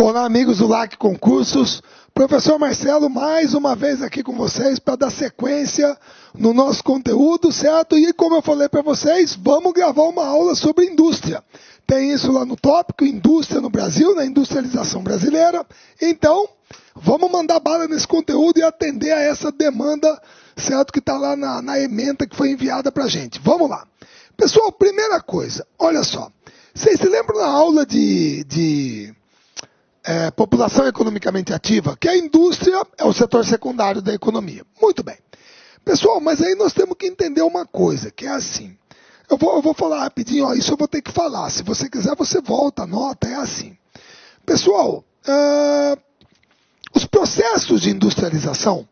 Olá, amigos do LAC Concursos. Professor Marcelo, mais uma vez aqui com vocês para dar sequência no nosso conteúdo, certo? E como eu falei para vocês, vamos gravar uma aula sobre indústria. Tem isso lá no tópico, indústria no Brasil, na industrialização brasileira. Então, vamos mandar bala nesse conteúdo e atender a essa demanda, certo? Que está lá na ementa que foi enviada para a gente. Vamos lá. Pessoal, primeira coisa, olha só. Vocês se lembram na aula de população economicamente ativa, que a indústria é o setor secundário da economia. Muito bem. Pessoal, mas aí nós temos que entender uma coisa, que é assim. Eu vou falar rapidinho, ó, isso eu vou ter que falar. Se você quiser, você volta, anota, é assim. Pessoal, os processos de industrialização,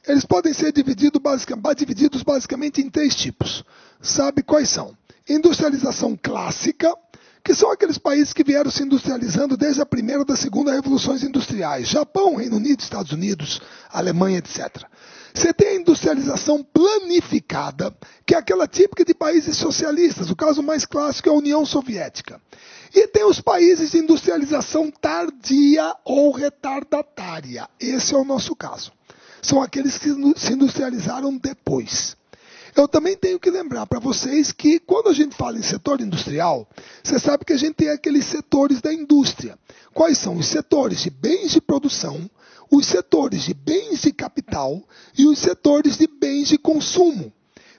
eles podem ser divididos basicamente em três tipos. Sabe quais são? Industrialização clássica, que são aqueles países que vieram se industrializando desde a primeira e da segunda revoluções industriais. Japão, Reino Unido, Estados Unidos, Alemanha, etc. Você tem a industrialização planificada, que é aquela típica de países socialistas. O caso mais clássico é a União Soviética. E tem os países de industrialização tardia ou retardatária. Esse é o nosso caso. São aqueles que se industrializaram depois. Eu também tenho que lembrar para vocês que quando a gente fala em setor industrial, você sabe que a gente tem aqueles setores da indústria. Quais são? Os setores de bens de produção, os setores de bens de capital e os setores de bens de consumo.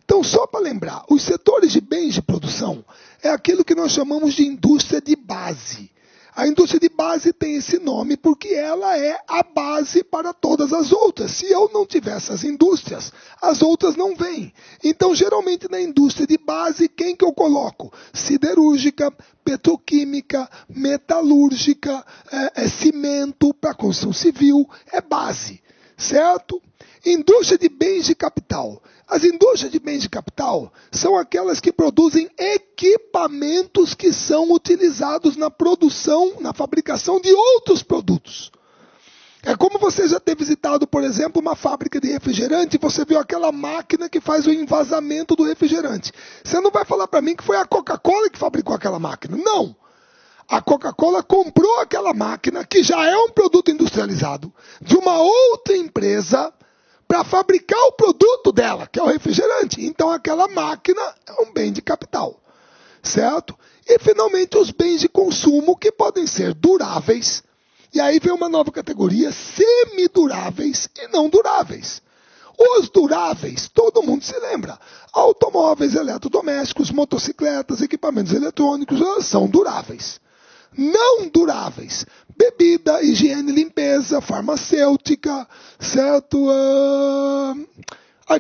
Então, só para lembrar, os setores de bens de produção é aquilo que nós chamamos de indústria de base. A indústria de base tem esse nome porque ela é a base para todas as outras. Se eu não tiver essas indústrias, as outras não vêm. Então, geralmente, na indústria de base, quem que eu coloco? Siderúrgica, petroquímica, metalúrgica, cimento para construção civil, é base, certo? Indústria de bens de capital. As indústrias de bens de capital são aquelas que produzem equipamentos que são utilizados na produção, na fabricação de outros produtos. É como você já ter visitado, por exemplo, uma fábrica de refrigerante e você viu aquela máquina que faz o envasamento do refrigerante. Você não vai falar para mim que foi a Coca-Cola que fabricou aquela máquina. Não! A Coca-Cola comprou aquela máquina, que já é um produto industrializado, de uma outra empresa, para fabricar o produto dela, que é o refrigerante. Então, aquela máquina é um bem de capital, certo? E, finalmente, os bens de consumo, que podem ser duráveis. E aí vem uma nova categoria, semiduráveis e não duráveis. Os duráveis, todo mundo se lembra. Automóveis, eletrodomésticos, motocicletas, equipamentos eletrônicos, elas são duráveis. Não duráveis, bebida, higiene e limpeza, farmacêutica, certo?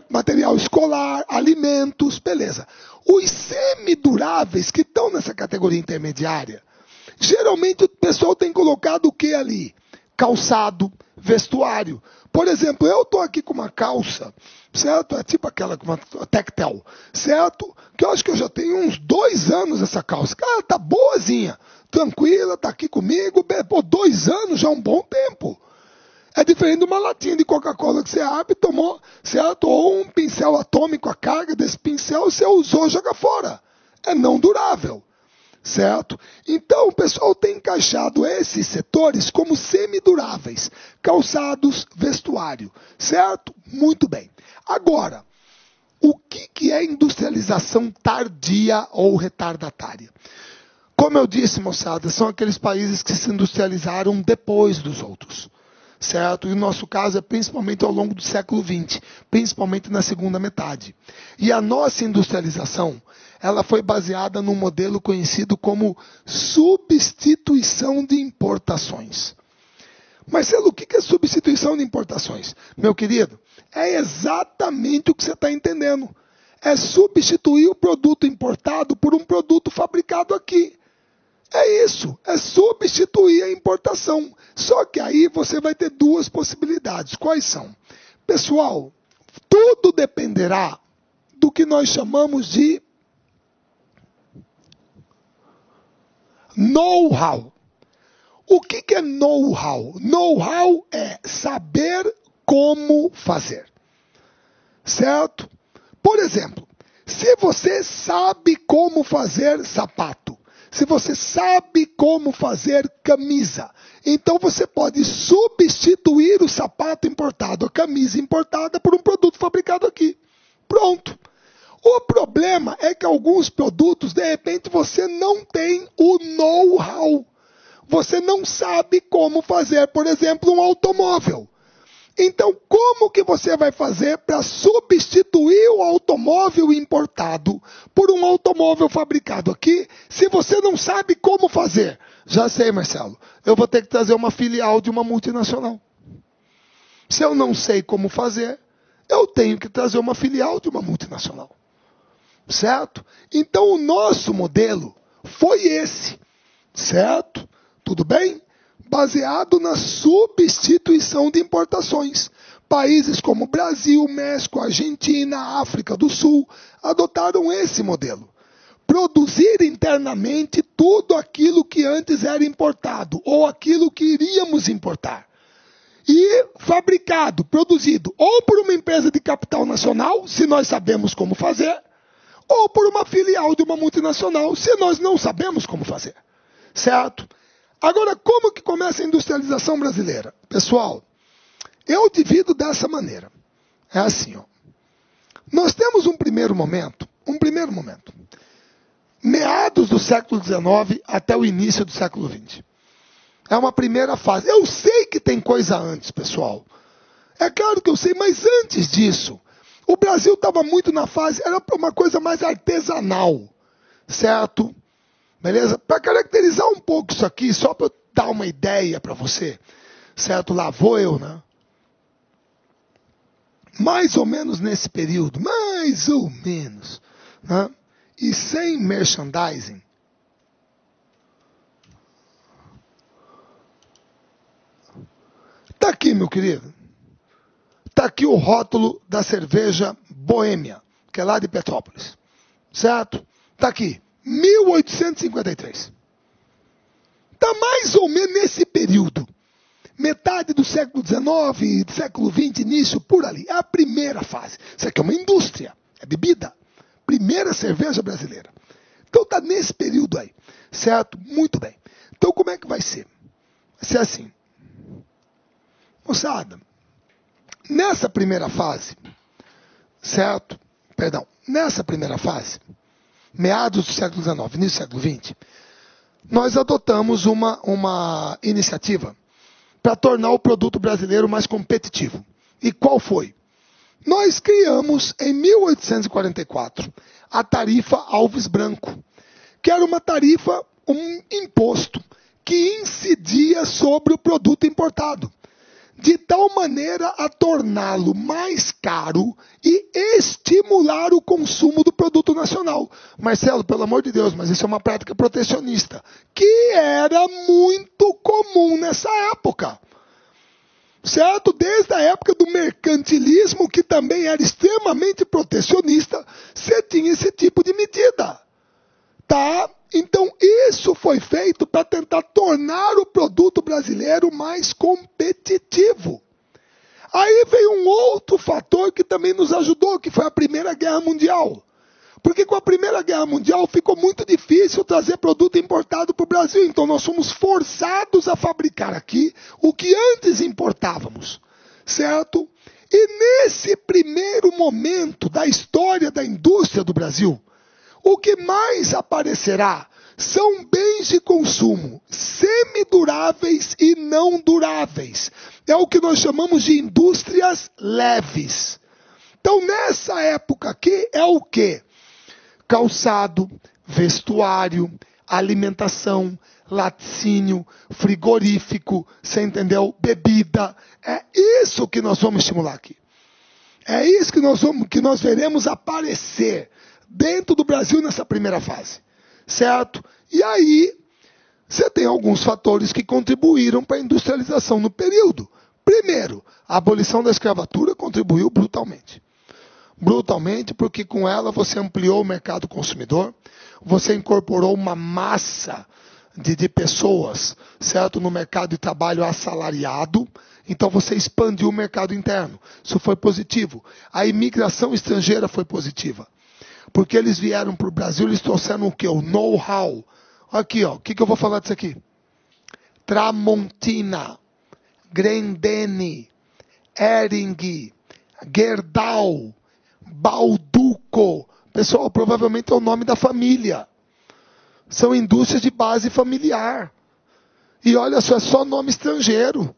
Material escolar, alimentos, beleza. Os semiduráveis que estão nessa categoria intermediária, geralmente o pessoal tem colocado o que ali? Calçado, vestuário. Por exemplo, eu estou aqui com uma calça, certo? É tipo aquela com uma tectel, certo? Que eu acho que eu já tenho uns 2 anos essa calça. Cara, tá boazinha. Tranquila, está aqui comigo, pô, 2 anos já é um bom tempo. É diferente de uma latinha de Coca-Cola que você abre e tomou, certo? Ou um pincel atômico, a carga desse pincel você usou, joga fora. É não durável, certo? Então o pessoal tem encaixado esses setores como semiduráveis, calçados, vestuário, certo? Muito bem. Agora, o que é industrialização tardia ou retardatária? Como eu disse, moçada, são aqueles países que se industrializaram depois dos outros, certo? E o nosso caso é principalmente ao longo do século XX, principalmente na segunda metade. E a nossa industrialização, ela foi baseada num modelo conhecido como substituição de importações. Marcelo, o que é substituição de importações? Meu querido, é exatamente o que você está entendendo. É substituir o produto importado por um produto fabricado aqui. É isso, é substituir a importação. Só que aí você vai ter 2 possibilidades. Quais são? Pessoal, tudo dependerá do que nós chamamos de know-how. O que é know-how? Know-how é saber como fazer. Certo? Por exemplo, se você sabe como fazer sapato, se você sabe como fazer camisa, então você pode substituir o sapato importado, a camisa importada, por um produto fabricado aqui. Pronto. O problema é que alguns produtos, de repente, você não tem o know-how. Você não sabe como fazer, por exemplo, um automóvel. Então, como que você vai fazer para substituir o automóvel importado por um automóvel fabricado aqui, se você não sabe como fazer? Já sei, Marcelo. Eu vou ter que trazer uma filial de uma multinacional. Se eu não sei como fazer, eu tenho que trazer uma filial de uma multinacional. Certo? Então, o nosso modelo foi esse. Certo? Tudo bem? Baseado na substituição de importações. Países como Brasil, México, Argentina, África do Sul adotaram esse modelo. Produzir internamente tudo aquilo que antes era importado ou aquilo que iríamos importar. E fabricado, produzido ou por uma empresa de capital nacional, se nós sabemos como fazer, ou por uma filial de uma multinacional, se nós não sabemos como fazer. Certo? Agora, como que começa a industrialização brasileira? Pessoal, eu divido dessa maneira. É assim, ó. Nós temos um primeiro momento, meados do século XIX até o início do século XX. É uma primeira fase. Eu sei que tem coisa antes, pessoal. É claro que eu sei, mas antes disso, o Brasil estava muito na fase, era uma coisa mais artesanal, certo? Beleza? Para caracterizar um pouco isso aqui, só para eu dar uma ideia para você, certo? Lá vou eu, né? Mais ou menos nesse período, mais ou menos, né? E sem merchandising. Tá aqui, meu querido. Tá aqui o rótulo da cerveja Boêmia, que é lá de Petrópolis. Certo? Tá aqui. 1853. Está mais ou menos nesse período. Metade do século XIX, século XX, início, por ali. É a primeira fase. Isso aqui é uma indústria. É bebida. Primeira cerveja brasileira. Então está nesse período aí. Certo? Muito bem. Então como é que vai ser? Vai ser assim. Moçada, nessa primeira fase, certo? Perdão. Nessa primeira fase, meados do século XIX, início do século XX, nós adotamos uma iniciativa para tornar o produto brasileiro mais competitivo. E qual foi? Nós criamos, em 1844, a tarifa Alves Branco, que era uma tarifa, um imposto, que incidia sobre o produto importado, de tal maneira a torná-lo mais caro e estimular o consumo do produto nacional. Marcelo, pelo amor de Deus, mas isso é uma prática protecionista, que era muito comum nessa época. Certo? Desde a época do mercantilismo, que também era extremamente protecionista, você tinha esse tipo de medida. Tá? Então, isso foi feito para tentar tornar o produto brasileiro mais competitivo. Aí veio um outro fator que também nos ajudou, que foi a Primeira Guerra Mundial. Porque com a Primeira Guerra Mundial ficou muito difícil trazer produto importado para o Brasil. Então, nós fomos forçados a fabricar aqui o que antes importávamos. Certo? E nesse primeiro momento da história da indústria do Brasil, o que mais aparecerá são bens de consumo semiduráveis e não duráveis. É o que nós chamamos de indústrias leves. Então, nessa época aqui, é o quê? Calçado, vestuário, alimentação, laticínio, frigorífico, você entendeu? Bebida. É isso que nós vamos estimular aqui. É isso que nós veremos aparecer dentro do Brasil nessa primeira fase, certo? E aí, você tem alguns fatores que contribuíram para a industrialização no período. Primeiro, a abolição da escravatura contribuiu brutalmente. Brutalmente, porque com ela você ampliou o mercado consumidor, você incorporou uma massa de pessoas, certo? No mercado de trabalho assalariado. Então você expandiu o mercado interno. Isso foi positivo. A imigração estrangeira foi positiva. Porque eles vieram para o Brasil, eles trouxeram o quê? O know-how, Aqui, ó, o que eu vou falar disso aqui? Tramontina, Grendene, Hering, Gerdau, Balduco. Pessoal, provavelmente é o nome da família. São indústrias de base familiar. E olha só, é só nome estrangeiro.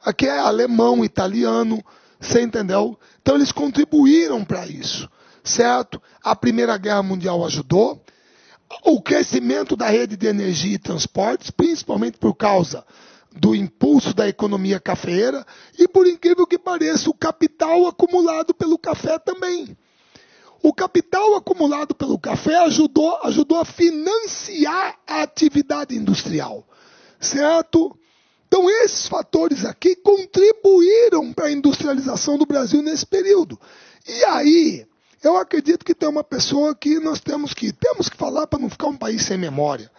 Aqui é alemão, italiano, você entendeu? Então eles contribuíram para isso, certo? A Primeira Guerra Mundial ajudou. O crescimento da rede de energia e transportes, principalmente por causa do impulso da economia cafeeira, e por incrível que pareça, o capital acumulado pelo café também. O capital acumulado pelo café ajudou a financiar a atividade industrial, certo? Então esses fatores aqui contribuíram para a industrialização do Brasil nesse período. E aí, eu acredito que tem uma pessoa que nós temos que falar para não ficar um país sem memória.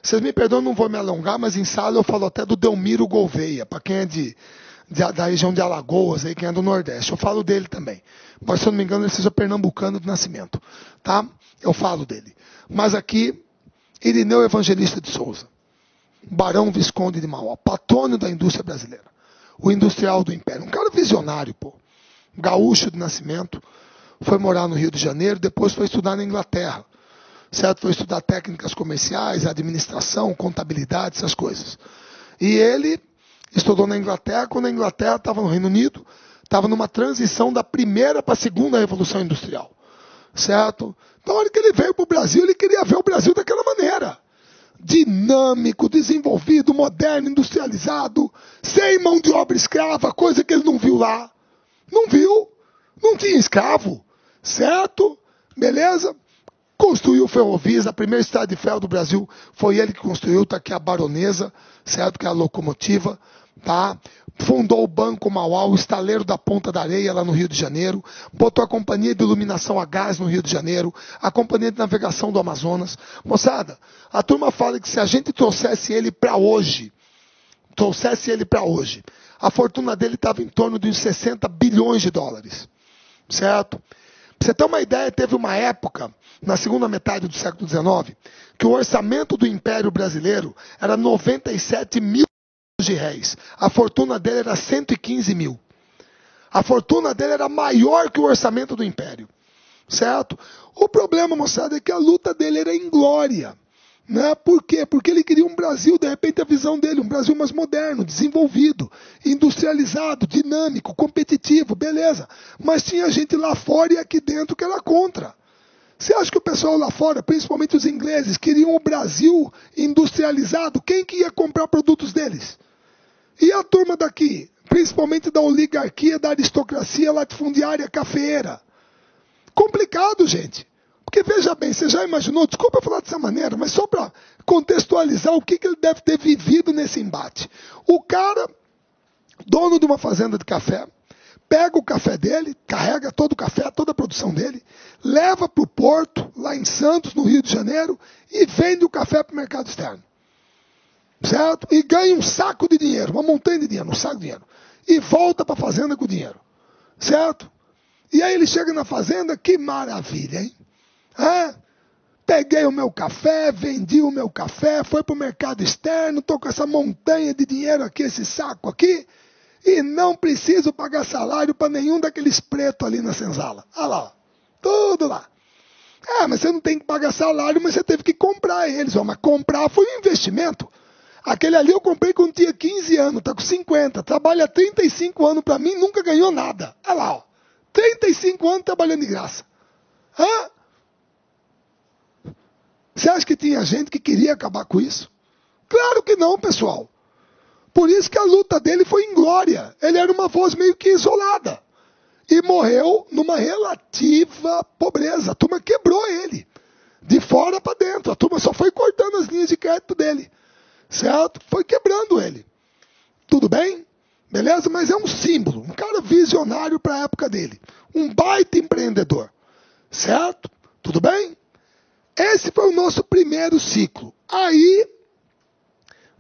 Vocês me perdoam, não vou me alongar, mas em sala eu falo até do Delmiro Gouveia, para quem é da região de Alagoas, aí, quem é do Nordeste. Eu falo dele também. Mas, se eu não me engano, ele seja pernambucano de nascimento. Tá? Eu falo dele. Mas aqui, Irineu Evangelista de Souza, Barão Visconde de Mauá, patrono da indústria brasileira, o industrial do Império, um cara visionário, pô, gaúcho de nascimento, foi morar no Rio de Janeiro, depois foi estudar na Inglaterra, certo? Foi estudar técnicas comerciais, administração, contabilidade, essas coisas. E ele estudou na Inglaterra, quando a Inglaterra estava no Reino Unido, estava numa transição da primeira para a segunda Revolução Industrial, certo? Então, na hora que ele veio para o Brasil, ele queria ver o Brasil daquela maneira. Dinâmico, desenvolvido, moderno, industrializado, sem mão de obra escrava, coisa que ele não viu lá. Não viu, não tinha escravo, certo? Beleza? Construiu ferrovias, a primeira estrada de ferro do Brasil foi ele que construiu, tá aqui a Baronesa, certo? Que é a locomotiva, tá? Fundou o Banco Mauá, o estaleiro da Ponta da Areia, lá no Rio de Janeiro. Botou a Companhia de Iluminação a Gás no Rio de Janeiro. A Companhia de Navegação do Amazonas. Moçada, a turma fala que se a gente trouxesse ele para hoje, a fortuna dele estava em torno de uns 60 bilhões de dólares. Certo? Pra você ter uma ideia, teve uma época, na segunda metade do século XIX, que o orçamento do Império Brasileiro era 97 mil de réis. A fortuna dele era 115 mil. A fortuna dele era maior que o orçamento do Império. Certo? O problema, moçada, é que a luta dele era inglória. Né? Por quê? Porque ele queria um Brasil, de repente a visão dele, um Brasil mais moderno, desenvolvido, industrializado, dinâmico, competitivo, beleza. Mas tinha gente lá fora e aqui dentro que era contra. Você acha que o pessoal lá fora, principalmente os ingleses, queriam o Brasil industrializado? Quem que ia comprar produtos deles? E a turma daqui, principalmente da oligarquia, da aristocracia latifundiária cafeeira? Complicado, gente. Porque veja bem, você já imaginou, desculpa falar dessa maneira, mas só para contextualizar o que ele deve ter vivido nesse embate. O cara, dono de uma fazenda de café, pega o café dele, carrega todo o café, toda a produção dele, leva para o porto, lá em Santos, no Rio de Janeiro, e vende o café para o mercado externo. Certo? E ganha um saco de dinheiro, uma montanha de dinheiro, um saco de dinheiro. E volta para a fazenda com o dinheiro. Certo? E aí ele chega na fazenda, que maravilha, hein? Peguei o meu café, vendi o meu café, foi para o mercado externo, estou com essa montanha de dinheiro aqui, esse saco aqui, e não preciso pagar salário para nenhum daqueles pretos ali na senzala. Olha lá, tudo lá. Mas você não tem que pagar salário, mas você teve que comprar eles. Mas comprar foi um investimento. Aquele ali eu comprei quando tinha 15 anos, está com 50, trabalha 35 anos para mim, nunca ganhou nada. Olha lá, ó, 35 anos trabalhando de graça. Você acha que tinha gente que queria acabar com isso? Claro que não, pessoal. Por isso que a luta dele foi inglória. Ele era uma voz meio que isolada. E morreu numa relativa pobreza. A turma quebrou ele. De fora para dentro. A turma só foi cortando as linhas de crédito dele. Certo? Foi quebrando ele. Tudo bem? Beleza? Mas é um símbolo. Um cara visionário para a época dele. Um baita empreendedor. Certo? Tudo bem? Esse foi o nosso primeiro ciclo. Aí,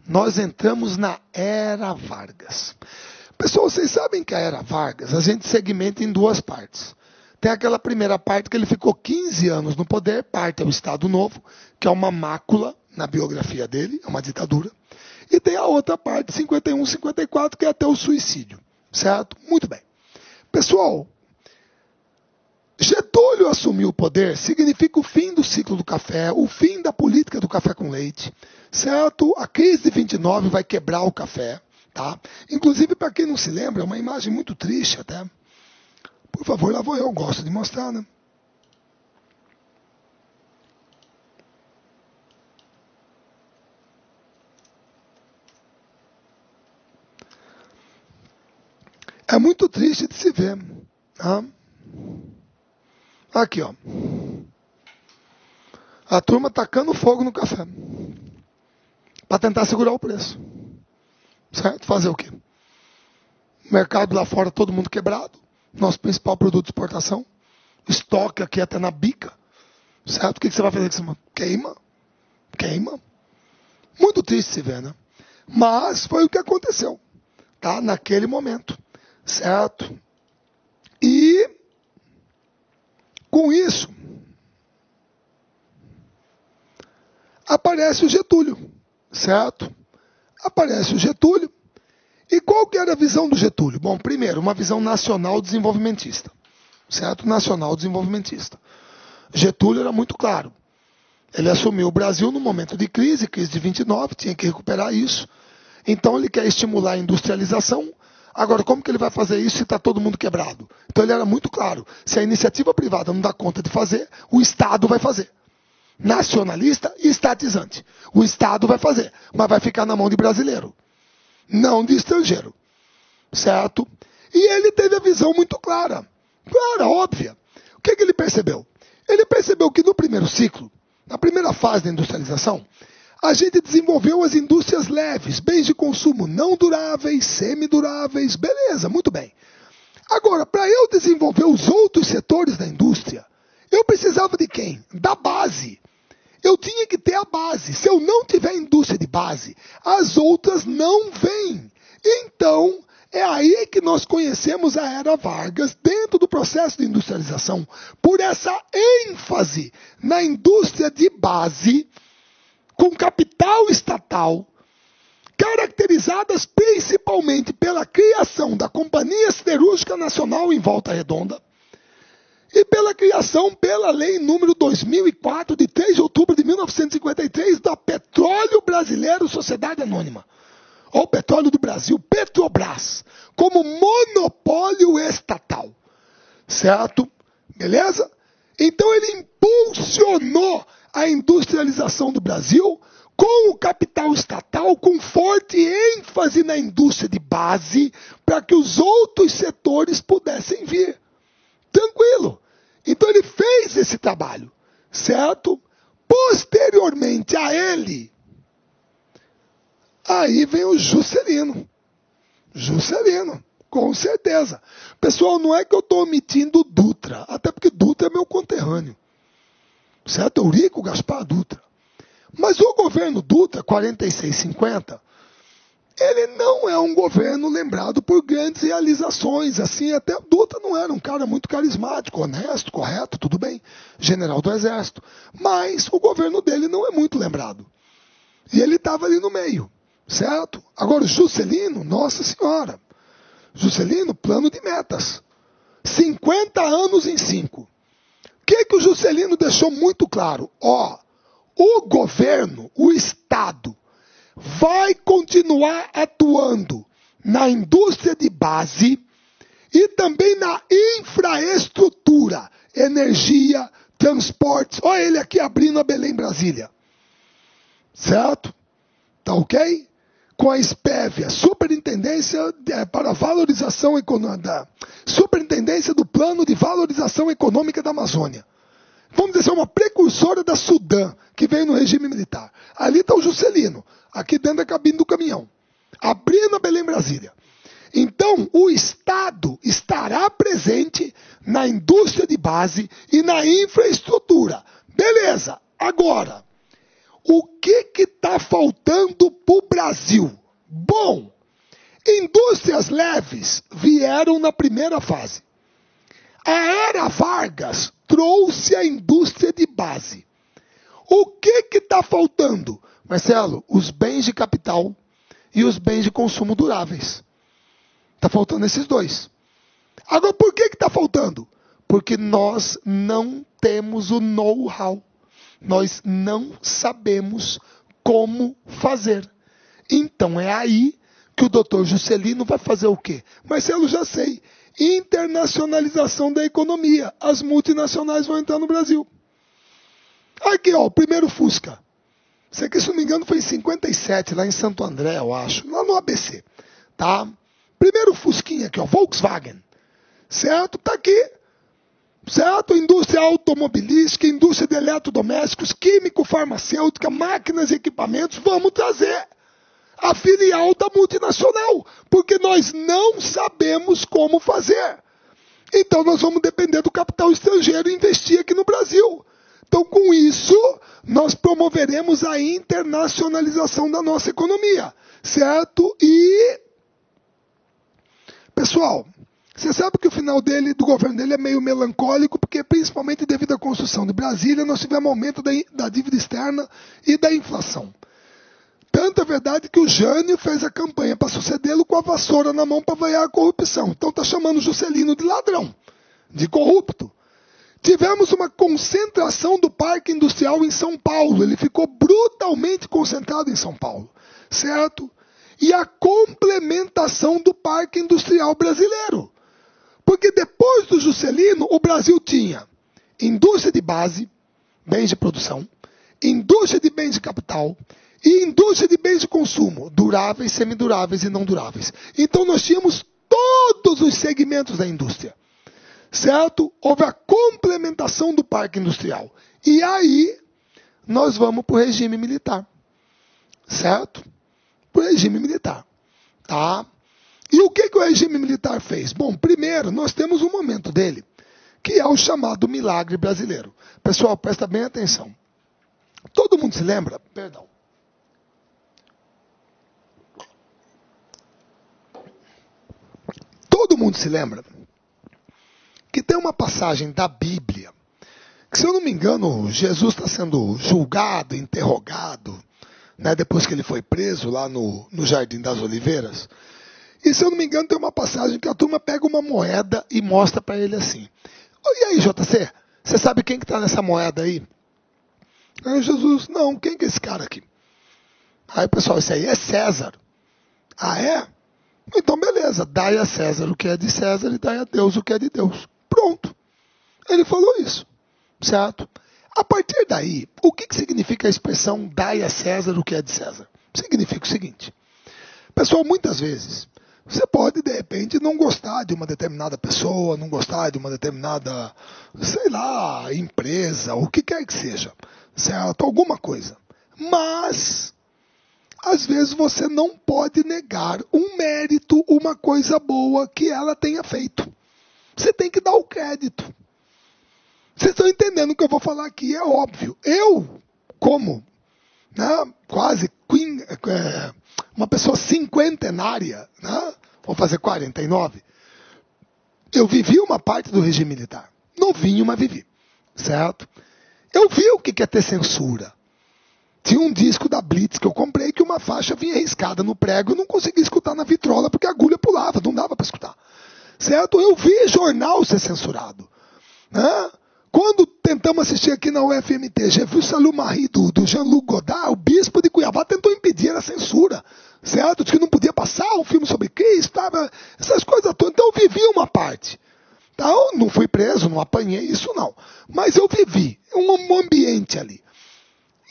nós entramos na Era Vargas. Pessoal, vocês sabem que a Era Vargas, a gente segmenta em duas partes. Tem aquela primeira parte que ele ficou 15 anos no poder, parte é o Estado Novo, que é uma mácula, na biografia dele, é uma ditadura. E tem a outra parte, 51, 54, que é até o suicídio. Certo? Muito bem. Pessoal, Getúlio assumiu o poder significa o fim do ciclo do café, o fim da política do café com leite, certo? A crise de 29 vai quebrar o café, tá? Inclusive, para quem não se lembra, é uma imagem muito triste até. Por favor, lá vou eu, gosto de mostrar, né? É muito triste de se ver, tá? Aqui, ó. A turma tacando fogo no café. Para tentar segurar o preço. Certo? Fazer o quê? Mercado lá fora, todo mundo quebrado. Nosso principal produto de exportação. Estoque aqui até na bica. Certo? O que você vai fazer com isso? Queima. Queima. Muito triste se ver, né? Mas foi o que aconteceu. Tá? Naquele momento. Certo? E com isso, aparece o Getúlio, certo? Aparece o Getúlio. E qual que era a visão do Getúlio? Bom, primeiro, uma visão nacional desenvolvimentista, certo? Nacional desenvolvimentista. Getúlio era muito claro. Ele assumiu o Brasil num momento de crise de 29, tinha que recuperar isso. Então ele quer estimular a industrialização. Agora, como que ele vai fazer isso se está todo mundo quebrado? Então ele era muito claro. Se a iniciativa privada não dá conta de fazer, o Estado vai fazer. Nacionalista e estatizante. O Estado vai fazer, mas vai ficar na mão de brasileiro. Não de estrangeiro. Certo? E ele teve a visão muito clara. Clara, óbvia. O que ele percebeu? Ele percebeu que no primeiro ciclo, na primeira fase da industrialização, a gente desenvolveu as indústrias leves, bens de consumo não duráveis, semiduráveis, beleza, muito bem. Agora, para eu desenvolver os outros setores da indústria, eu precisava de quem? Da base. Eu tinha que ter a base. Se eu não tiver indústria de base, as outras não vêm. Então, é aí que nós conhecemos a Era Vargas dentro do processo de industrialização, por essa ênfase na indústria de base, com capital estatal, caracterizadas principalmente pela criação da Companhia Siderúrgica Nacional em Volta Redonda e pela criação, pela lei número 2004, de 3 de outubro de 1953, da Petróleo Brasileiro Sociedade Anônima, ou Petróleo do Brasil, Petrobras, como monopólio estatal. Certo? Beleza? Então ele impulsionou a industrialização do Brasil com o capital estatal, com forte ênfase na indústria de base, para que os outros setores pudessem vir. Tranquilo. Então ele fez esse trabalho, certo? Posteriormente a ele, aí vem o Juscelino. Juscelino, com certeza. Pessoal, não é que eu estou omitindo o Dutra, até porque Dutra é meu conterrâneo. Certo? Eurico Gaspar Dutra. Mas o governo Dutra, 46-50, ele não é um governo lembrado por grandes realizações. Assim, até o Dutra não era um cara muito carismático, honesto, correto, tudo bem. General do Exército. Mas o governo dele não é muito lembrado. E ele estava ali no meio. Certo? Agora, o Juscelino, nossa senhora. Juscelino, plano de metas. 50 anos em 5. O que o Juscelino deixou muito claro? O governo, o Estado, vai continuar atuando na indústria de base e também na infraestrutura, energia, transportes. Olha ele aqui abrindo a Belém Brasília. Certo? Tá ok? Com a SPEV, a Superintendência para Valorização Econômica, Superintendência do Plano de Valorização Econômica da Amazônia. Vamos dizer, uma precursora da Sudã, que veio no regime militar. Ali está o Juscelino, aqui dentro da cabine do caminhão, abrindo a Belém Brasília. Então, o Estado estará presente na indústria de base e na infraestrutura. Beleza, agora, o que está faltando para o Brasil? Bom, indústrias leves vieram na primeira fase. A Era Vargas trouxe a indústria de base. O que está faltando? Marcelo, os bens de capital e os bens de consumo duráveis. Está faltando esses dois. Agora, por que está faltando? Porque nós não temos o know-how. Nós não sabemos como fazer. Então é aí que o doutor Juscelino vai fazer o quê? Marcelo, já sei. Internacionalização da economia. As multinacionais vão entrar no Brasil. Aqui, ó, o primeiro Fusca. Isso aqui, se não me engano, foi em 57, lá em Santo André, eu acho. Lá no ABC. Tá? Primeiro Fusquinha aqui, ó, Volkswagen. Certo? Tá aqui. Certo? Indústria automobilística, indústria de eletrodomésticos, químico, farmacêutica, máquinas e equipamentos. Vamos trazer a filial da multinacional, porque nós não sabemos como fazer. Então nós vamos depender do capital estrangeiro e investir aqui no Brasil. Então com isso, nós promoveremos a internacionalização da nossa economia. Certo? E, pessoal, você sabe que o final do governo dele é meio melancólico, porque principalmente devido à construção de Brasília, nós tivemos aumento da dívida externa e da inflação. Tanto é verdade que o Jânio fez a campanha para sucedê-lo com a vassoura na mão para vaiar a corrupção. Então está chamando o Juscelino de ladrão, de corrupto. Tivemos uma concentração do parque industrial em São Paulo. Ele ficou brutalmente concentrado em São Paulo. Certo? E a complementação do parque industrial brasileiro. Porque depois do Juscelino, o Brasil tinha indústria de base, bens de produção, indústria de bens de capital e indústria de bens de consumo, duráveis, semiduráveis e não duráveis. Então nós tínhamos todos os segmentos da indústria. Certo? Houve a complementação do parque industrial. E aí, nós vamos para o regime militar. Certo? Para o regime militar. Tá? E o que o regime militar fez? Bom, primeiro, nós temos um momento dele, que é o chamado milagre brasileiro. Pessoal, presta bem atenção. Todo mundo se lembra? Perdão. Todo mundo se lembra que tem uma passagem da Bíblia, que, se eu não me engano, Jesus está sendo julgado, interrogado, né, depois que ele foi preso lá no Jardim das Oliveiras. E, se eu não me engano, tem uma passagem que a turma pega uma moeda e mostra para ele assim. E aí, JC, você sabe quem que está nessa moeda aí? Aí Jesus, não, quem que é esse cara aqui? Aí, pessoal, esse aí é César. Ah, é? Então, beleza, dai a César o que é de César e dai a Deus o que é de Deus. Pronto. Ele falou isso. Certo? A partir daí, o que significa a expressão dai a César o que é de César? Significa o seguinte. Pessoal, muitas vezes, você pode, de repente, não gostar de uma determinada pessoa, não gostar de uma determinada, sei lá, empresa, o que quer que seja. Certo? Alguma coisa. Mas, às vezes, você não pode negar um mérito, uma coisa boa que ela tenha feito. Você tem que dar o crédito. Vocês estão entendendo o que eu vou falar aqui, é óbvio. Eu, como quase uma pessoa cinquentenária, né, vou fazer 49, eu vivi uma parte do regime militar. Novinho, mas vivi. Certo? Eu vi o que é ter censura. Tinha um disco da Blitz que eu comprei que uma faixa vinha riscada no prego e eu não conseguia escutar na vitrola porque a agulha pulava, não dava para escutar. Certo? Eu vi jornal ser censurado. Né? Quando tentamos assistir aqui na UFMT, já viu o Salou Marie do Jean-Luc Godard, o bispo de Cuiabá tentou impedir a censura. Certo? Diz que não podia passar um filme sobre Cristo, essas coisas todas. Então eu vivi uma parte. Então, não fui preso, não apanhei isso não. Mas eu vivi um ambiente ali.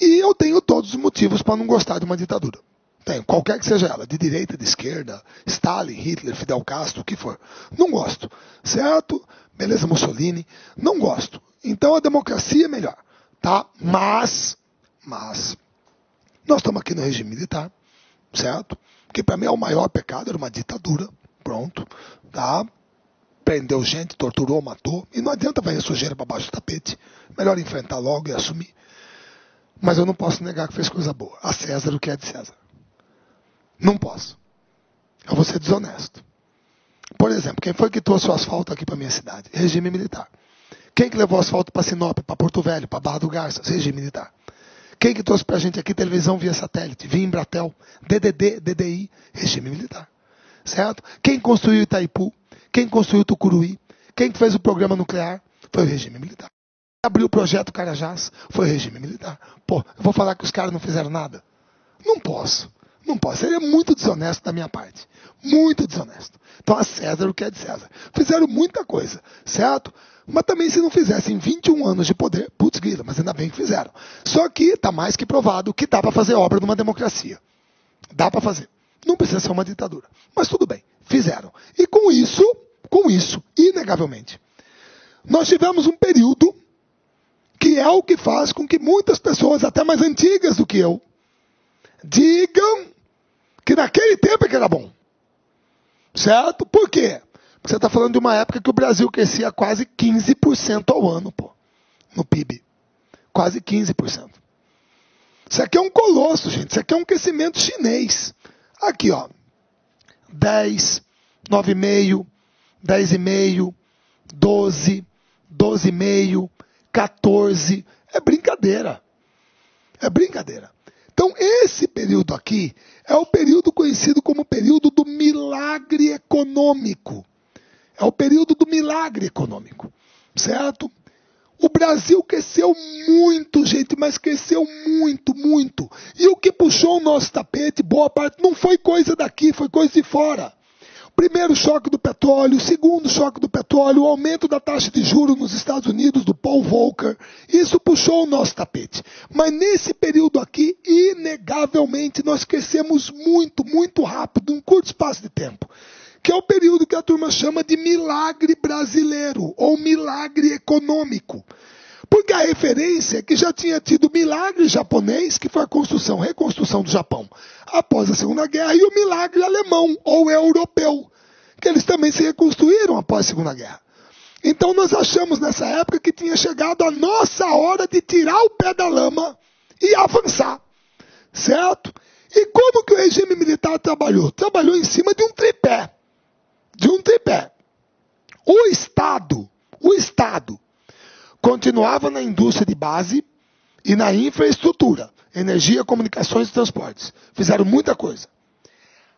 E eu tenho todos os motivos para não gostar de uma ditadura. Tenho, qualquer que seja ela, de direita, de esquerda, Stalin, Hitler, Fidel Castro, o que for. Não gosto. Certo? Beleza, Mussolini. Não gosto. Então a democracia é melhor. Tá? Mas, nós estamos aqui no regime militar. Certo? Que para mim é o maior pecado, era uma ditadura. Pronto. Tá? Prendeu gente, torturou, matou. E não adianta vai sujeira para baixo do tapete. Melhor enfrentar logo e assumir. Mas eu não posso negar que fez coisa boa. A César o que é de César. Não posso. Eu vou ser desonesto. Por exemplo, quem foi que trouxe o asfalto aqui para minha cidade? Regime militar. Quem que levou o asfalto para Sinop, para Porto Velho, para Barra do Garças? Regime militar. Quem que trouxe pra gente aqui televisão via satélite, via Embratel, DDD, DDI, regime militar. Certo? Quem construiu Itaipu, quem construiu Tucuruí, quem fez o programa nuclear, foi o regime militar. Quem abriu o projeto Carajás, foi o regime militar. Pô, eu vou falar que os caras não fizeram nada? Não posso. Não posso. Seria muito desonesto da minha parte. Muito desonesto. Então, a César o que é de César. Fizeram muita coisa, certo? Mas também se não fizessem 21 anos de poder, putz grila, mas ainda bem que fizeram. Só que está mais que provado que dá para fazer obra numa democracia. Dá para fazer. Não precisa ser uma ditadura. Mas tudo bem, fizeram. E com isso, inegavelmente, nós tivemos um período que é o que faz com que muitas pessoas, até mais antigas do que eu, digam que naquele tempo é que era bom. Certo? Por quê? Porque você está falando de uma época que o Brasil crescia quase 15% ao ano, pô, no PIB. Quase 15%. Isso aqui é um colosso, gente. Isso aqui é um crescimento chinês. Aqui, ó. 10, 9,5, 10,5, 12, 12,5, 14. É brincadeira. É brincadeira. Então, esse período aqui é o período conhecido como período do milagre econômico. É o período do milagre econômico, certo? O Brasil cresceu muito, gente, mas cresceu muito, muito. E o que puxou o nosso tapete, boa parte, não foi coisa daqui, foi coisa de fora. Primeiro choque do petróleo, segundo choque do petróleo, o aumento da taxa de juros nos Estados Unidos, do Paul Volcker, isso puxou o nosso tapete. Mas nesse período aqui, inegavelmente, nós crescemos muito, muito rápido, em um curto espaço de tempo. Que é o período que a turma chama de milagre brasileiro, ou milagre econômico. Porque a referência é que já tinha tido o milagre japonês, que foi a reconstrução do Japão, após a Segunda Guerra, e o milagre alemão, ou europeu, que eles também se reconstruíram após a Segunda Guerra. Então nós achamos nessa época que tinha chegado a nossa hora de tirar o pé da lama e avançar. Certo? E como que o regime militar trabalhou? Trabalhou em cima de um tripé. O Estado continuava na indústria de base e na infraestrutura, energia, comunicações e transportes. Fizeram muita coisa.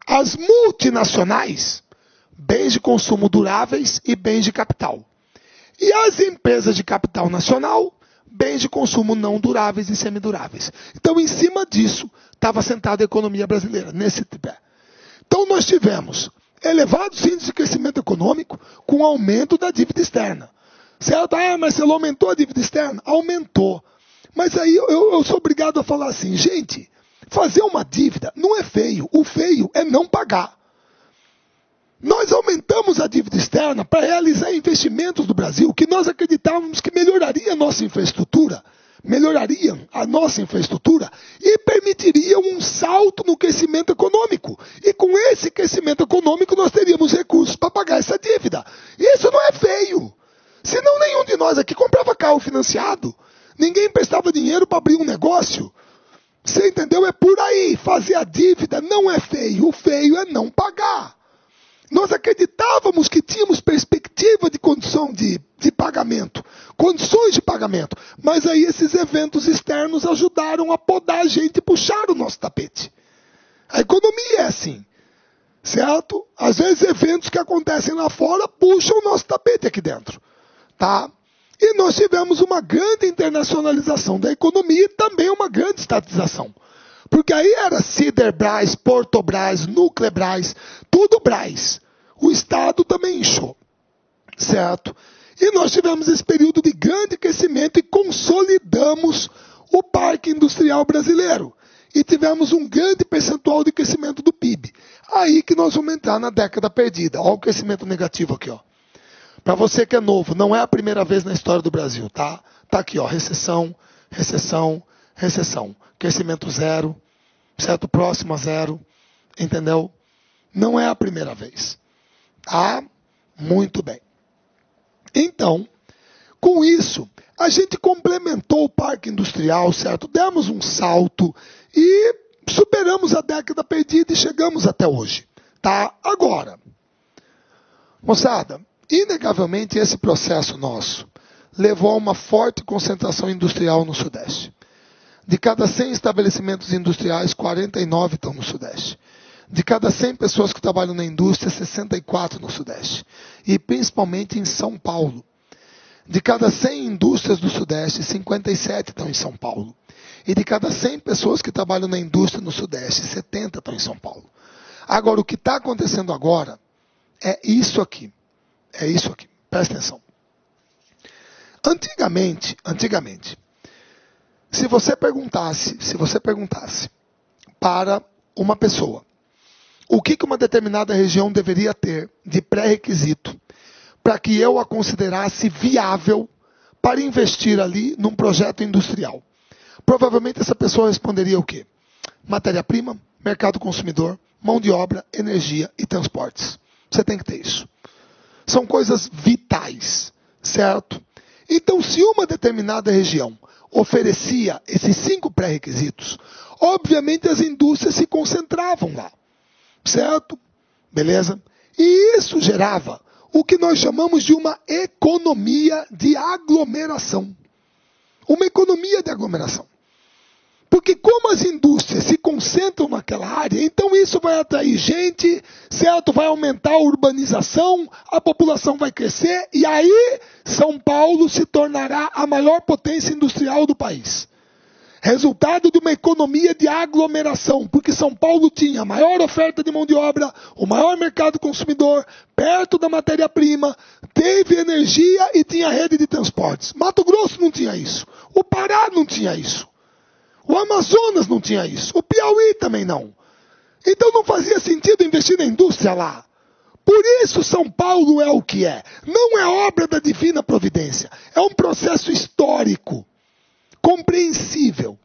As multinacionais, bens de consumo duráveis e bens de capital. E as empresas de capital nacional, bens de consumo não duráveis e semiduráveis. Então, em cima disso, estava assentada a economia brasileira, nesse tripé. Então, nós tivemos elevados índices de crescimento econômico com aumento da dívida externa. Certo? Ah, Marcelo, aumentou a dívida externa? Aumentou. Mas aí eu sou obrigado a falar assim, gente, fazer uma dívida não é feio. O feio é não pagar. Nós aumentamos a dívida externa para realizar investimentos do Brasil que nós acreditávamos que melhoraria a nossa infraestrutura e permitiriam um salto no crescimento econômico. E com esse crescimento econômico nós teríamos recursos para pagar essa dívida. Isso não é feio. Senão nenhum de nós aqui comprava carro financiado. Ninguém prestava dinheiro para abrir um negócio. Você entendeu? É por aí. Fazer a dívida não é feio. O feio é não pagar. Nós acreditávamos que tínhamos perspectiva de condição de pagamento, condições de pagamento, mas aí esses eventos externos ajudaram a podar a gente e puxar o nosso tapete. A economia é assim, certo? Às vezes eventos que acontecem lá fora puxam o nosso tapete aqui dentro, tá? E nós tivemos uma grande internacionalização da economia e também uma grande estatização. Porque aí era Siderbras, Portobras, Nuclebras, tudo Braz. O Estado também inchou, certo? E nós tivemos esse período de grande crescimento e consolidamos o parque industrial brasileiro. E tivemos um grande percentual de crescimento do PIB. Aí que nós vamos entrar na década perdida. Olha o crescimento negativo aqui, ó. Para você que é novo, não é a primeira vez na história do Brasil, tá? Tá aqui, ó, recessão. Crescimento zero, certo? Próximo a zero, entendeu? Não é a primeira vez. Tá? Muito bem. Então, com isso, a gente complementou o parque industrial, certo? Demos um salto e superamos a década perdida e chegamos até hoje. Tá? Agora, moçada, inegavelmente esse processo nosso levou a uma forte concentração industrial no Sudeste. De cada 100 estabelecimentos industriais, 49 estão no Sudeste. De cada 100 pessoas que trabalham na indústria, 64 no Sudeste. E principalmente em São Paulo. De cada 100 indústrias do Sudeste, 57 estão em São Paulo. E de cada 100 pessoas que trabalham na indústria no Sudeste, 70 estão em São Paulo. Agora, o que está acontecendo agora é isso aqui. É isso aqui. Presta atenção. Antigamente, se você perguntasse para uma pessoa o que uma determinada região deveria ter de pré-requisito para que eu a considerasse viável para investir ali num projeto industrial, provavelmente essa pessoa responderia o quê? Matéria-prima, mercado consumidor, mão de obra, energia e transportes. Você tem que ter isso. São coisas vitais, certo? Então, se uma determinada região oferecia esses 5 pré-requisitos, obviamente as indústrias se concentravam lá, certo? Beleza? E isso gerava o que nós chamamos de uma economia de aglomeração. Uma economia de aglomeração. Porque como as indústrias se concentram naquela área, então isso vai atrair gente, certo? Vai aumentar a urbanização, a população vai crescer, e aí São Paulo se tornará a maior potência industrial do país. Resultado de uma economia de aglomeração, porque São Paulo tinha a maior oferta de mão de obra, o maior mercado consumidor, perto da matéria-prima, teve energia e tinha rede de transportes. Mato Grosso não tinha isso, o Pará não tinha isso. O Amazonas não tinha isso. O Piauí também não. Então não fazia sentido investir na indústria lá. Por isso São Paulo é o que é. Não é obra da divina providência. É um processo histórico, compreensível,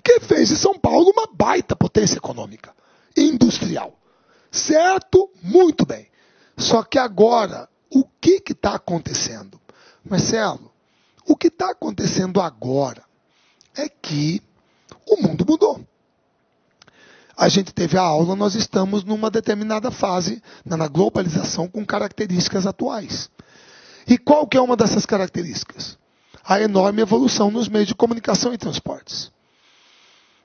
que fez de São Paulo uma baita potência econômica e industrial. Certo? Muito bem. Só que agora, o que está acontecendo? Marcelo, o que está acontecendo agora é que o mundo mudou. A gente teve a aula, nós estamos numa determinada fase na globalização com características atuais. E qual que é uma dessas características? A enorme evolução nos meios de comunicação e transportes.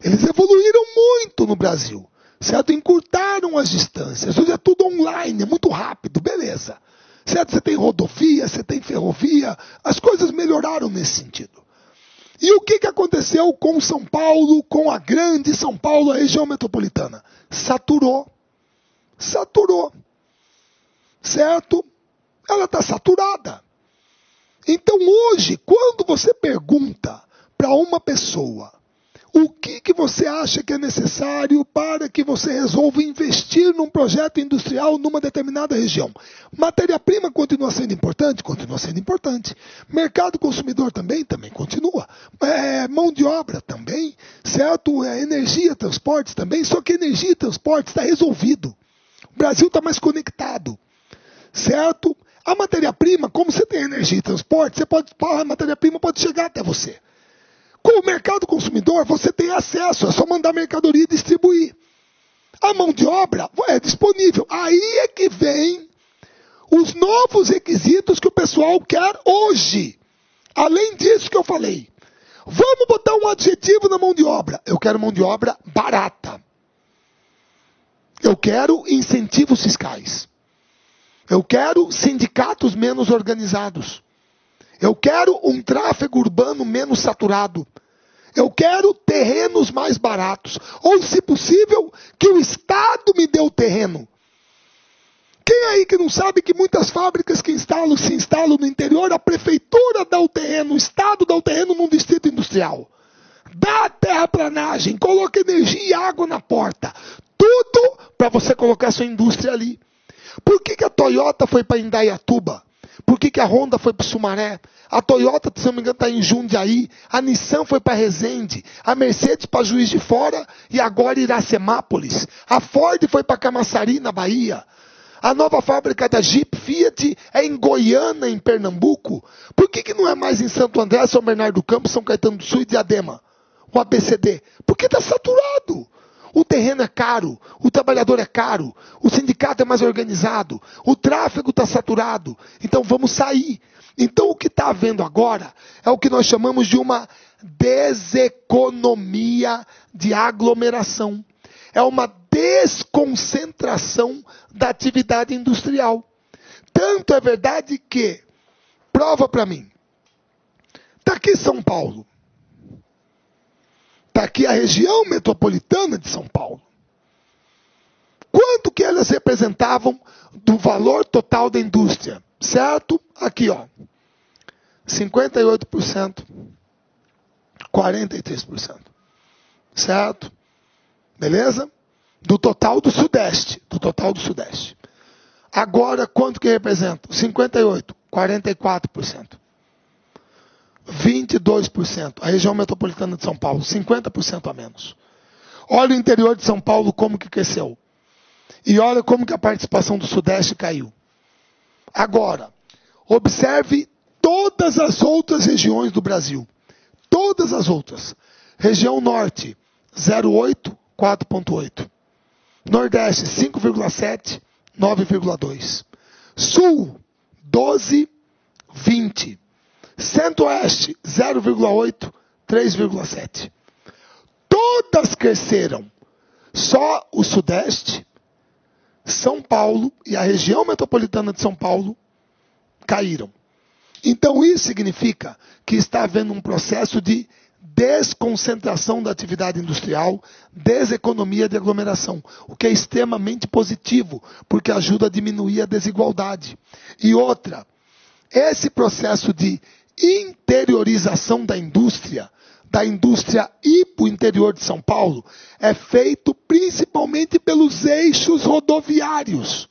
Eles evoluíram muito no Brasil, certo? Encurtaram as distâncias. Hoje é tudo online, é muito rápido, beleza. Certo? Você tem rodovia, você tem ferrovia, as coisas melhoraram nesse sentido. E o que aconteceu com São Paulo, com a grande São Paulo, a região metropolitana? Saturou. Saturou. Certo? Ela está saturada. Então hoje, quando você pergunta para uma pessoa o que você acha que é necessário para que você resolva investir num projeto industrial numa determinada região? Matéria-prima continua sendo importante? Continua sendo importante. Mercado consumidor também continua. Mão de obra também, certo? Energia, transportes também, só que energia e transportes está resolvido. O Brasil está mais conectado, certo? A matéria-prima, como você tem energia e transporte, a matéria-prima pode chegar até você. Com o mercado consumidor, você tem acesso, é só mandar mercadoria e distribuir. A mão de obra é disponível. Aí é que vem os novos requisitos que o pessoal quer hoje. Além disso que eu falei. Vamos botar um adjetivo na mão de obra. Eu quero mão de obra barata. Eu quero incentivos fiscais. Eu quero sindicatos menos organizados. Eu quero um tráfego urbano menos saturado. Eu quero terrenos mais baratos. Ou, se possível, que o Estado me dê o terreno. Quem aí que não sabe que muitas fábricas que se instalam no interior, a prefeitura dá o terreno, o Estado dá o terreno num distrito industrial. Dá terraplanagem, coloca energia e água na porta. Tudo para você colocar sua indústria ali. Por que a Toyota foi para Indaiatuba? Por que a Honda foi para o Sumaré? A Toyota, se não me engano, está em Jundiaí. A Nissan foi para Resende. A Mercedes para Juiz de Fora e agora Iracemápolis. A Ford foi para Camaçari, na Bahia. A nova fábrica da Jeep Fiat é em Goiânia, em Pernambuco. Por que não é mais em Santo André, São Bernardo do Campo, São Caetano do Sul e Diadema? O ABCD? Porque está saturado. O terreno é caro, o trabalhador é caro, o sindicato é mais organizado, o tráfego está saturado. Então vamos sair. Então o que está havendo agora é o que nós chamamos de uma deseconomia de aglomeração. É uma desconcentração da atividade industrial. Tanto é verdade que, prova para mim, está aqui São Paulo. Está aqui a região metropolitana de São Paulo. Quanto que elas representavam do valor total da indústria? Certo? Aqui, ó. 58%. 43%. Certo? Beleza? Do total do Sudeste. Do total do Sudeste. Agora, quanto que representa? 58%. 44%. 22%. A região metropolitana de São Paulo. 50% a menos. Olha o interior de São Paulo como que cresceu. E olha como que a participação do Sudeste caiu. Agora, observe todas as outras regiões do Brasil. Todas as outras. Região Norte, 0,8, 4,8. Nordeste, 5,7, 9,2. Sul, 12, 20. Centro-Oeste, 0,8, 3,7. Todas cresceram. Só o Sudeste, São Paulo e a região metropolitana de São Paulo caíram. Então isso significa que está havendo um processo de desconcentração da atividade industrial, deseconomia de aglomeração, o que é extremamente positivo, porque ajuda a diminuir a desigualdade. E outra, esse processo de interiorização da indústria ir para o interior de São Paulo, é feito principalmente pelos eixos rodoviários.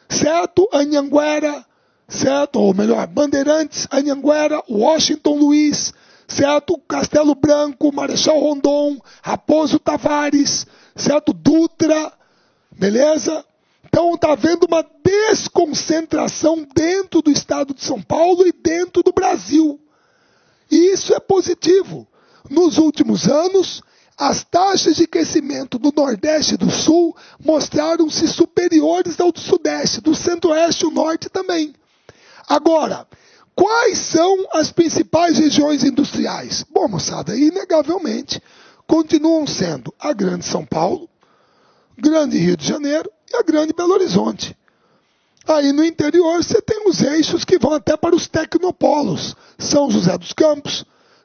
Certo? Anhanguera, certo? Ou melhor, Bandeirantes, Anhanguera, Washington Luiz, certo? Castelo Branco, Marechal Rondon, Raposo Tavares, certo? Dutra, beleza? Então está havendo uma desconcentração dentro do estado de São Paulo e dentro do Brasil. E isso é positivo. Nos últimos anos, as taxas de crescimento do Nordeste e do Sul mostraram-se superiores ao do Sudeste, do Centro-Oeste e o Norte também. Agora, quais são as principais regiões industriais? Bom, moçada, inegavelmente, continuam sendo a Grande São Paulo, Grande Rio de Janeiro e a Grande Belo Horizonte. Aí no interior você tem os eixos que vão até para os tecnopolos. São José dos Campos,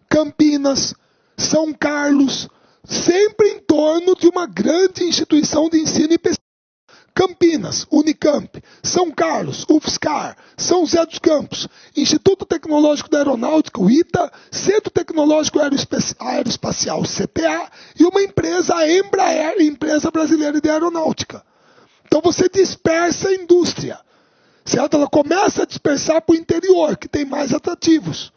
Campinas, São Carlos, sempre em torno de uma grande instituição de ensino e pesquisa. Campinas, Unicamp, São Carlos, UFSCar, São José dos Campos, Instituto Tecnológico da Aeronáutica, o ITA, Centro Tecnológico Aeroespacial, CTA, e uma empresa, a Embraer, Empresa Brasileira de Aeronáutica. Então você dispersa a indústria, certo? Ela começa a dispersar para o interior, que tem mais atrativos.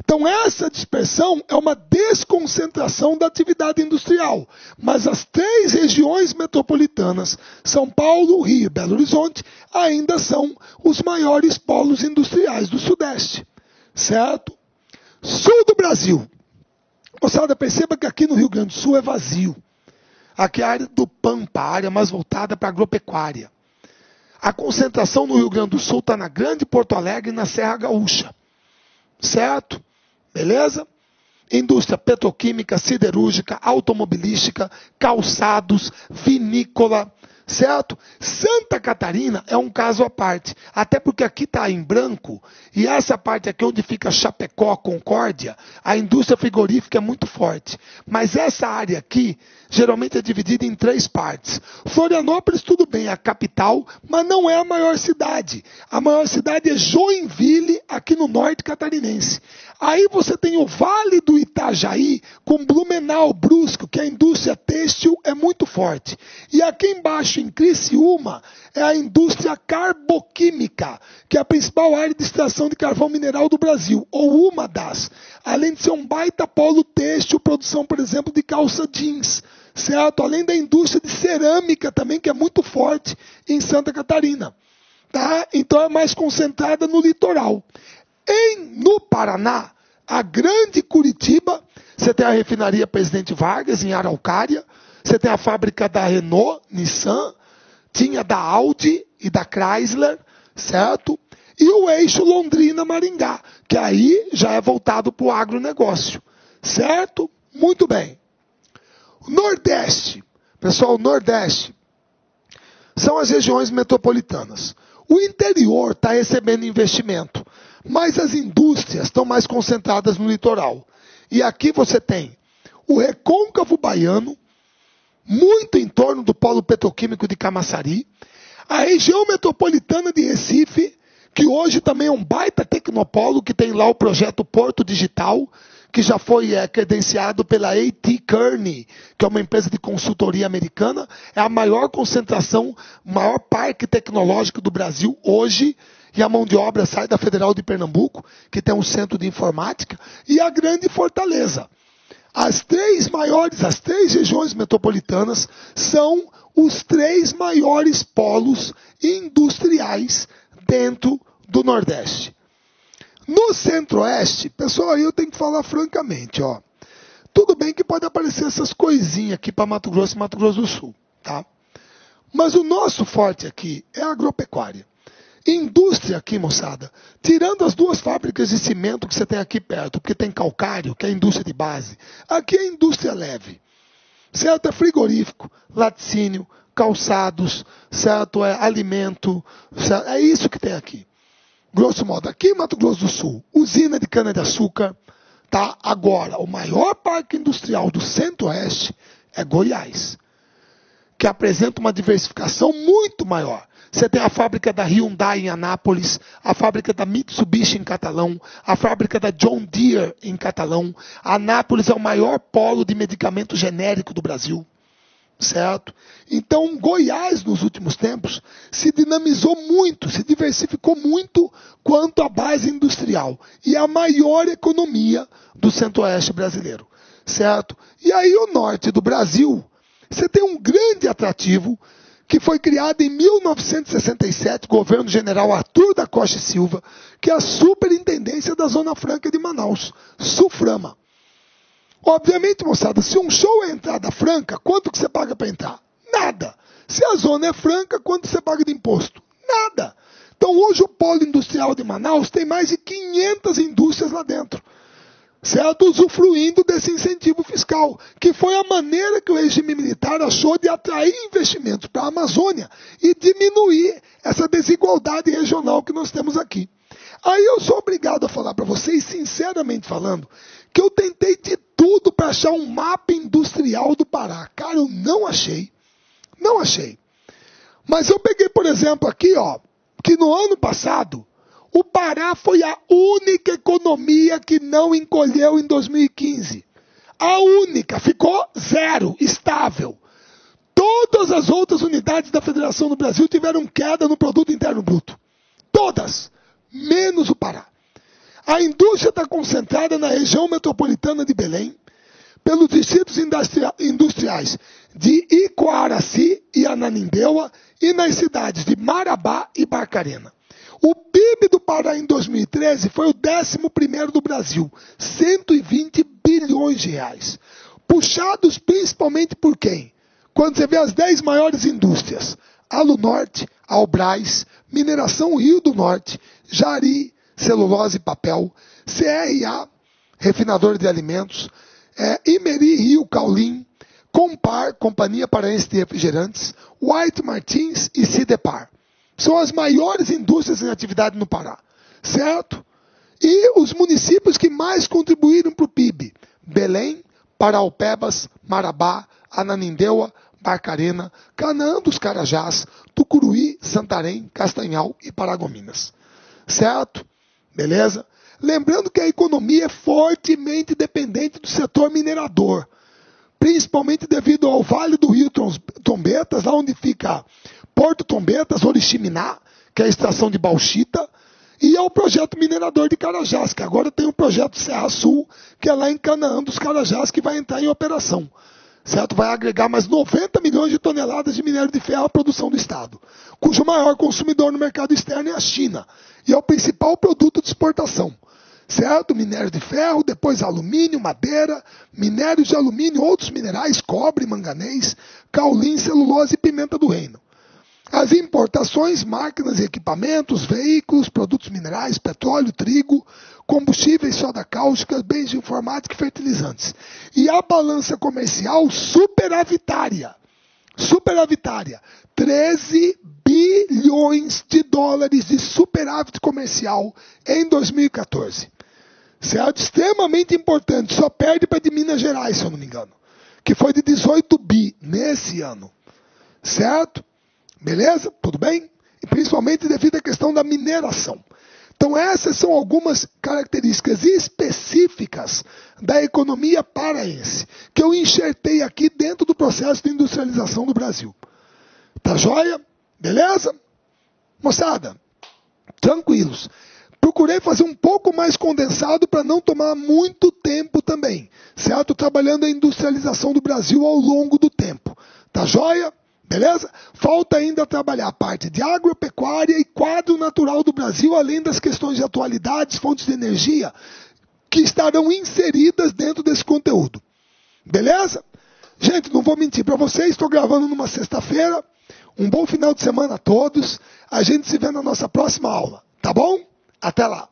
Então essa dispersão é uma desconcentração da atividade industrial. Mas as três regiões metropolitanas, São Paulo, Rio e Belo Horizonte, ainda são os maiores polos industriais do Sudeste. Certo? Sul do Brasil. Moçada, perceba que aqui no Rio Grande do Sul é vazio. Aqui é a área do Pampa, a área mais voltada para a agropecuária. A concentração no Rio Grande do Sul está na Grande Porto Alegre e na Serra Gaúcha. Certo? Beleza? Indústria petroquímica, siderúrgica, automobilística, calçados, vinícola, certo? Santa Catarina é um caso à parte, até porque aqui está em branco, e essa parte aqui onde fica Chapecó, Concórdia, a indústria frigorífica é muito forte. Mas essa área aqui, geralmente é dividida em três partes. Florianópolis, tudo bem, é a capital, mas não é a maior cidade. A maior cidade é Joinville, aqui no norte catarinense. Aí você tem o Vale do Itajaí, com Blumenau, Brusque, que a indústria têxtil é muito forte. E aqui embaixo, em Criciúma, é a indústria carboquímica, que é a principal área de extração de carvão mineral do Brasil, ou uma das. Além de ser um baita polo têxtil, produção, por exemplo, de calça jeans, certo? Além da indústria de cerâmica também, que é muito forte em Santa Catarina. Tá? Então é mais concentrada no litoral. No Paraná, a grande Curitiba, você tem a refinaria Presidente Vargas, em Araucária, você tem a fábrica da Renault, Nissan, tinha da Audi e da Chrysler, certo? E o eixo Londrina-Maringá, que aí já é voltado para o agronegócio, Certo? Muito bem. O Nordeste, pessoal, o Nordeste são as regiões metropolitanas. O interior está recebendo investimento, mas as indústrias estão mais concentradas no litoral. E aqui você tem o Recôncavo Baiano, muito em torno do polo petroquímico de Camaçari, a região metropolitana de Recife, que hoje também é um baita tecnopolo, que tem lá o projeto Porto Digital, que já foi credenciado pela A.T. Kearney, que é uma empresa de consultoria americana, é a maior concentração, o maior parque tecnológico do Brasil hoje, e a mão de obra sai da Federal de Pernambuco, que tem um centro de informática, e a Grande Fortaleza. As três regiões metropolitanas são os 3 maiores polos industriais dentro do Nordeste. No Centro-Oeste, pessoal, aí eu tenho que falar francamente, ó. Tudo bem que pode aparecer essas coisinhas aqui para Mato Grosso e Mato Grosso do Sul, tá? Mas o nosso forte aqui é a agropecuária. Indústria aqui, moçada, tirando as 2 fábricas de cimento que você tem aqui perto, porque tem calcário, que é a indústria de base, aqui é indústria leve, certo? É frigorífico, laticínio, calçados, certo? É alimento, certo? É isso que tem aqui. Grosso modo, aqui em Mato Grosso do Sul, usina de cana-de-açúcar, tá? Agora, o maior parque industrial do Centro-Oeste é Goiás, que apresenta uma diversificação muito maior. Você tem a fábrica da Hyundai em Anápolis, a fábrica da Mitsubishi em Catalão, a fábrica da John Deere em Catalão. Anápolis é o maior polo de medicamento genérico do Brasil, certo? Então, Goiás, nos últimos tempos, se dinamizou muito, se diversificou muito quanto à base industrial. E é a maior economia do Centro-Oeste brasileiro, certo? E aí o norte do Brasil, você tem um grande atrativo que foi criado em 1967, governo general Arthur da Costa e Silva, que é a Superintendência da Zona Franca de Manaus, SUFRAMA. Obviamente, moçada, se um show é entrada franca, quanto que você paga para entrar? Nada. Se a zona é franca, quanto você paga de imposto? Nada. Então hoje o polo industrial de Manaus tem mais de 500 indústrias lá dentro, certo? Usufruindo desse incentivo fiscal, que foi a maneira que o regime militar achou de atrair investimentos para a Amazônia e diminuir essa desigualdade regional que nós temos aqui. Aí eu sou obrigado a falar para vocês, sinceramente falando, que eu tentei de tudo para achar um mapa industrial do Pará. Cara, eu não achei. Não achei. Mas eu peguei, por exemplo, aqui, ó, que no ano passado, o Pará foi a única economia que não encolheu em 2015. A única, ficou 0, estável. Todas as outras unidades da Federação do Brasil tiveram queda no Produto Interno Bruto. Todas, menos o Pará. A indústria está concentrada na região metropolitana de Belém, pelos distritos industriais de Icoaraci e Ananindeua e nas cidades de Marabá e Barcarena. O PIB do Pará em 2013 foi o 11º do Brasil, 120 bilhões de reais. Puxados principalmente por quem? Quando você vê as 10 maiores indústrias, Alunorte, Albrás, Mineração Rio do Norte, Jari, Celulose e Papel, CRA, Refinador de Alimentos, Imeri Rio Caulim, Compar, Companhia Paraense de Refrigerantes, White Martins e Cidepar. São as maiores indústrias em atividade no Pará, certo? E os municípios que mais contribuíram para o PIB, Belém, Paraupebas, Marabá, Ananindeua, Barcarena, Canaã dos Carajás, Tucuruí, Santarém, Castanhal e Paragominas. Certo? Beleza? Lembrando que a economia é fortemente dependente do setor minerador, principalmente devido ao Vale do Rio Trombetas, lá onde fica Porto Trombetas, Oriximiná, que é a extração de bauxita, e ao projeto minerador de Carajás, que agora tem o projeto Serra Sul, que é lá em Canaã dos Carajás, que vai entrar em operação. Certo? Vai agregar mais 90 milhões de toneladas de minério de ferro à produção do Estado, cujo maior consumidor no mercado externo é a China, e é o principal produto de exportação. Certo? Minério de ferro, depois alumínio, madeira, minérios de alumínio, outros minerais, cobre, manganês, caulim, celulose e pimenta do reino. As importações, máquinas e equipamentos, veículos, produtos minerais, petróleo, trigo, combustíveis, soda cáustica, bens de informática e fertilizantes. E a balança comercial superavitária. Superavitária. 13 bilhões de dólares de superávit comercial em 2014. Certo? Extremamente importante. Só perde para de Minas Gerais, se eu não me engano. Que foi de 18 bi nesse ano. Certo? Beleza? Tudo bem? E principalmente devido à questão da mineração. Então essas são algumas características específicas da economia paraense que eu enxertei aqui dentro do processo de industrialização do Brasil. Tá joia? Beleza? Moçada, tranquilos. Procurei fazer um pouco mais condensado para não tomar muito tempo também, certo? Trabalhando a industrialização do Brasil ao longo do tempo. Tá joia? Beleza? Falta ainda trabalhar a parte de agropecuária e quadro natural do Brasil, além das questões de atualidades, fontes de energia, que estarão inseridas dentro desse conteúdo. Beleza? Gente, não vou mentir para vocês, estou gravando numa sexta-feira. Um bom final de semana a todos. A gente se vê na nossa próxima aula, tá bom? Até lá!